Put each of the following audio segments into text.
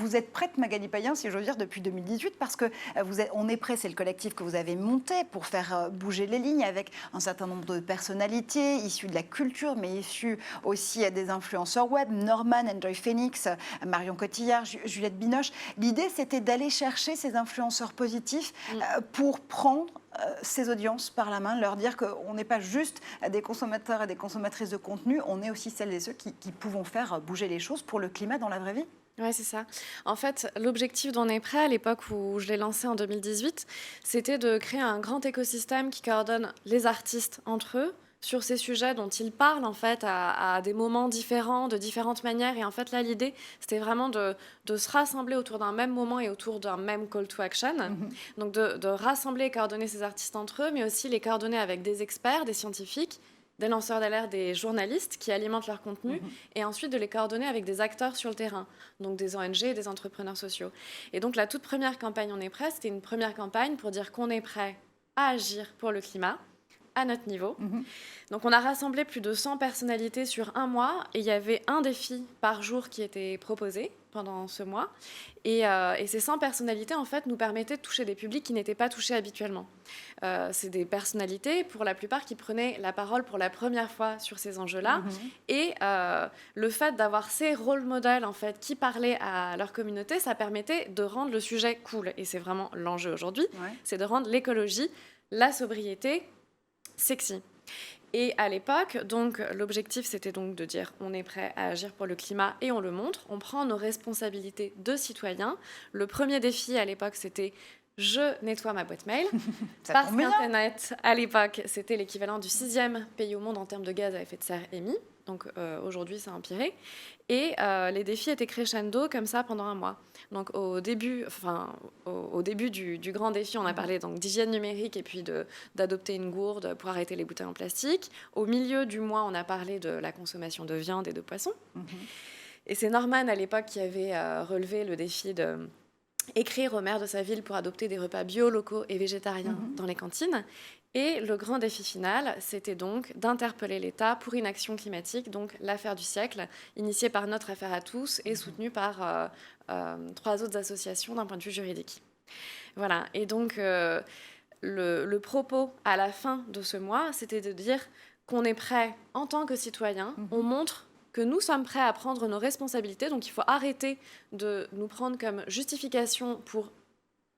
vous êtes prête, Magali Payen, si j'ose dire, depuis 2018, parce que On est prêt, c'est le collectif que vous avez monté pour faire bouger les lignes avec un certain nombre de personnalités issues de la culture, mais issues aussi des influenceurs web, Norman, Enjoy Phoenix, Marion Cotillard, Juliette Binoche. L'idée, c'était d'aller chercher ces influenceurs positifs pour prendre ces audiences par la main, leur dire qu'on n'est pas juste des consommateurs et des consommatrices de contenu, on est aussi celles et ceux qui pouvons faire bouger les choses pour le climat dans la vraie vie. Oui, c'est ça. En fait, l'objectif d'On est prêt, à l'époque où je l'ai lancé en 2018, c'était de créer un grand écosystème qui coordonne les artistes entre eux sur ces sujets dont ils parlent en fait à des moments différents, de différentes manières. Et en fait, là, l'idée, c'était vraiment de se rassembler autour d'un même moment et autour d'un même call to action. Donc de rassembler et coordonner ces artistes entre eux, mais aussi les coordonner avec des experts, des scientifiques, des lanceurs d'alerte, des journalistes qui alimentent leur contenu, et ensuite de les coordonner avec des acteurs sur le terrain, donc des ONG et des entrepreneurs sociaux. Et donc la toute première campagne On est prêt, c'était une première campagne pour dire qu'on est prêt à agir pour le climat, à notre niveau. Donc on a rassemblé plus de 100 personnalités sur un mois, et il y avait un défi par jour qui était proposé pendant ce mois. Et ces 100 personnalités, en fait, nous permettaient de toucher des publics qui n'étaient pas touchés habituellement. C'est des personnalités, pour la plupart, qui prenaient la parole pour la première fois sur ces enjeux-là. Et le fait d'avoir ces rôle modèles, en fait, qui parlaient à leur communauté, ça permettait de rendre le sujet cool. Et c'est vraiment l'enjeu aujourd'hui, c'est de rendre l'écologie, la sobriété, sexy. Et à l'époque, donc, l'objectif, c'était donc de dire on est prêt à agir pour le climat et on le montre. On prend nos responsabilités de citoyens. Le premier défi à l'époque, c'était je nettoie ma boîte mail. Parce qu'Internet, à l'époque, c'était l'équivalent du 6e pays au monde en termes de gaz à effet de serre émis. Donc aujourd'hui, ça a empiré. Et les défis étaient crescendo comme ça pendant un mois. Donc au début du grand défi, on a parlé donc d'hygiène numérique et puis d'adopter une gourde pour arrêter les bouteilles en plastique. Au milieu du mois, on a parlé de la consommation de viande et de poisson. Et c'est Norman à l'époque qui avait relevé le défi de écrire au maire de sa ville pour adopter des repas bio, locaux et végétariens dans les cantines. Et le grand défi final, c'était donc d'interpeller l'État pour une action climatique, donc l'affaire du siècle, initiée par Notre Affaire à tous et soutenue par 3 autres associations d'un point de vue juridique. Voilà, et donc le propos à la fin de ce mois, c'était de dire qu'on est prêt en tant que citoyen, on montre que nous sommes prêts à prendre nos responsabilités, donc il faut arrêter de nous prendre comme justification pour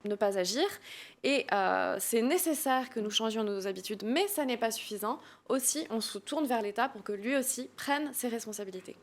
ne pas agir. Et c'est nécessaire que nous changions nos habitudes, mais ça n'est pas suffisant. Aussi, on se tourne vers l'État pour que lui aussi prenne ses responsabilités.